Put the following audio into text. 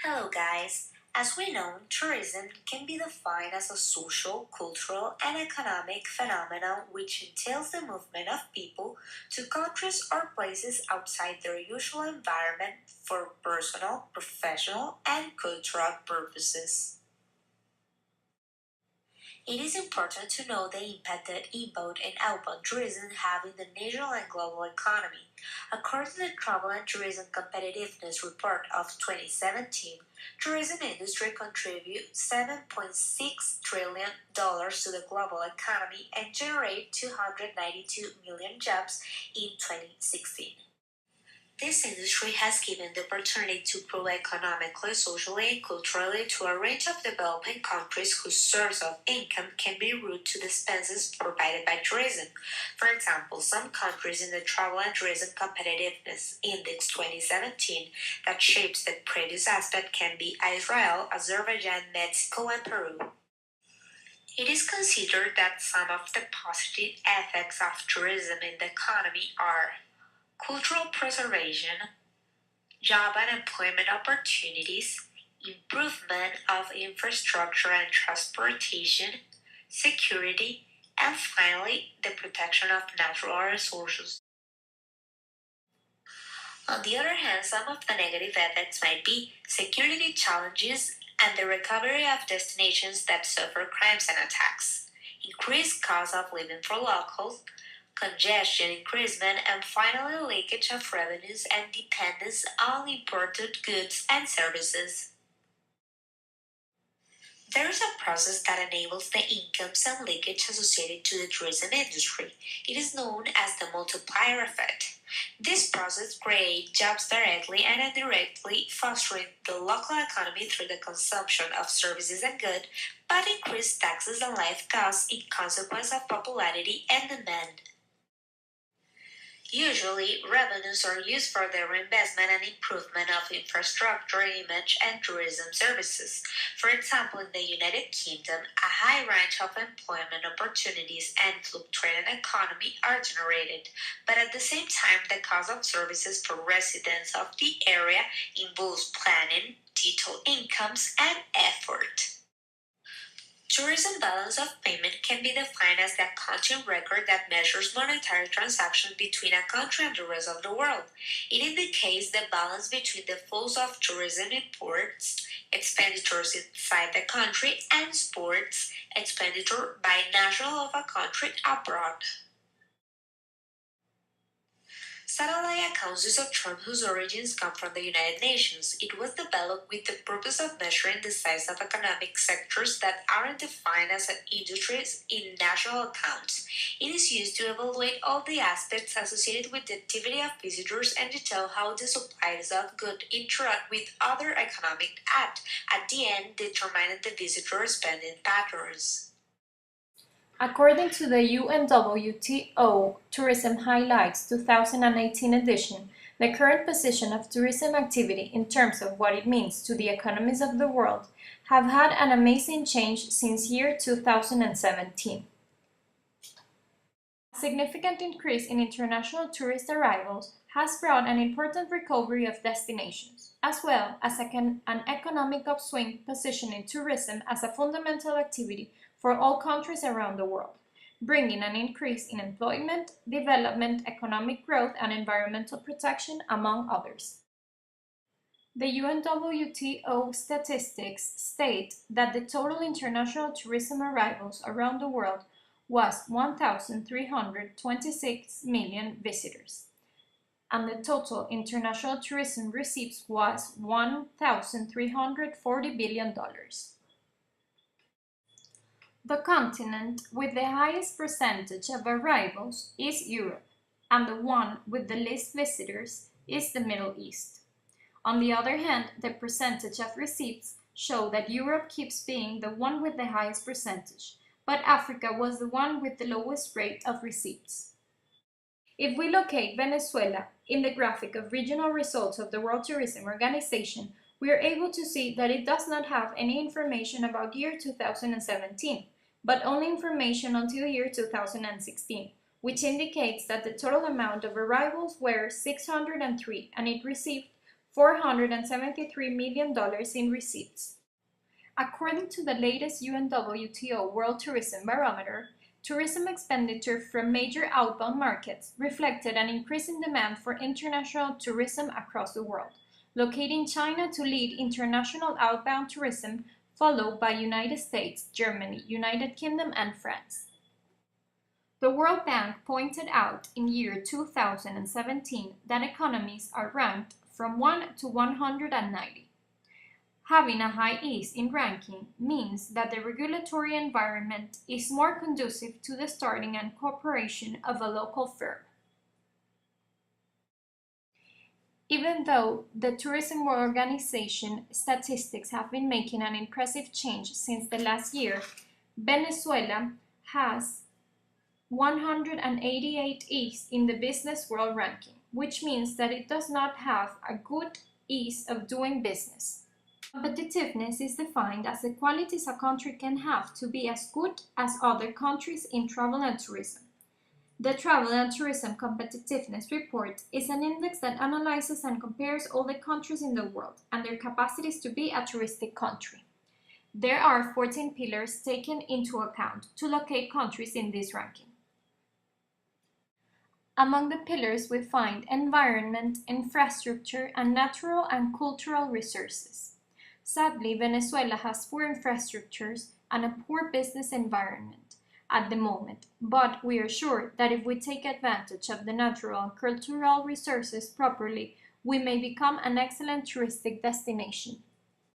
Hello, guys. As we know, tourism can be defined as a social, cultural, and economic phenomenon which entails the movement of people to countries or places outside their usual environment for personal, professional, and cultural purposes. It is important to know the impact that inbound and outbound tourism have in the national and global economy. According to the Travel and Tourism Competitiveness Report of 2017, tourism industry contribute $7.6 trillion to the global economy and generate 292 million jobs in 2016. This industry has given the opportunity to grow economically, socially, and culturally to a range of developing countries whose source of income can be route to the expenses provided by tourism. For example, some countries in the Travel and Tourism Competitiveness Index 2017 that shapes the previous aspect can be Israel, Azerbaijan, Mexico, and Peru. It is considered that some of the positive effects of tourism in the economy are cultural preservation, job and employment opportunities, improvement of infrastructure and transportation, security, and finally, the protection of natural resources. On the other hand, some of the negative effects might be security challenges and the recovery of destinations that suffer crimes and attacks, increased cost of living for locals, congestion increasement, and finally leakage of revenues and dependence on imported goods and services. There is a process that enables the incomes and leakage associated to the tourism industry. It is known as the multiplier effect. This process creates jobs directly and indirectly, fostering the local economy through the consumption of services and goods, but increased taxes and life costs in consequence of popularity and demand. Usually, revenues are used for the reinvestment and improvement of infrastructure, image, and tourism services. For example, in the United Kingdom, a high range of employment opportunities and fluctuating economy are generated, but at the same time, the cost of services for residents of the area involves planning, detailed incomes, and effort. Tourism balance of payment can be defined as the accounting record that measures monetary transactions between a country and the rest of the world. It indicates the balance between the flows of tourism imports, expenditures inside the country, and sports expenditure by national of a country abroad. Satellite accounts is a term whose origins come from the United Nations. It was developed with the purpose of measuring the size of economic sectors that aren't defined as industries in national accounts. It is used to evaluate all the aspects associated with the activity of visitors and to tell how the supplies of goods interact with other economic acts, at the end determining the visitor spending patterns. According to the UNWTO Tourism Highlights 2018 edition, the current position of tourism activity in terms of what it means to the economies of the world have had an amazing change since year 2017. A significant increase in international tourist arrivals has brought an important recovery of destinations, as well as an economic upswing positioning tourism as a fundamental activity for all countries around the world, bringing an increase in employment, development, economic growth, and environmental protection, among others. The UNWTO statistics state that the total international tourism arrivals around the world was 1,326 million visitors, and the total international tourism receipts was $1,340 billion. The continent with the highest percentage of arrivals is Europe, and the one with the least visitors is the Middle East. On the other hand, the percentage of receipts show that Europe keeps being the one with the highest percentage, but Africa was the one with the lowest rate of receipts. If we locate Venezuela in the graphic of regional results of the World Tourism Organization, we are able to see that it does not have any information about year 2017, but only information until year 2016, which indicates that the total amount of arrivals were 603 and it received $473 million in receipts. According to the latest UNWTO World Tourism Barometer, tourism expenditure from major outbound markets reflected an increase in demand for international tourism across the world, locating China to lead international outbound tourism, followed by United States, Germany, United Kingdom, and France. The World Bank pointed out in year 2017 that economies are ranked from 1 to 190. Having a high ease in ranking means that the regulatory environment is more conducive to the starting and cooperation of a local firm. Even though the Tourism Organization statistics have been making an impressive change since the last year, Venezuela has 188 ease in the Business World Ranking, which means that it does not have a good ease of doing business. Competitiveness is defined as the qualities a country can have to be as good as other countries in travel and tourism. The Travel and Tourism Competitiveness Report is an index that analyzes and compares all the countries in the world and their capacities to be a touristic country. There are 14 pillars taken into account to locate countries in this ranking. Among the pillars we find environment, infrastructure, and natural and cultural resources. Sadly, Venezuela has poor infrastructures and a poor business environment at the moment, but we are sure that if we take advantage of the natural and cultural resources properly, we may become an excellent touristic destination.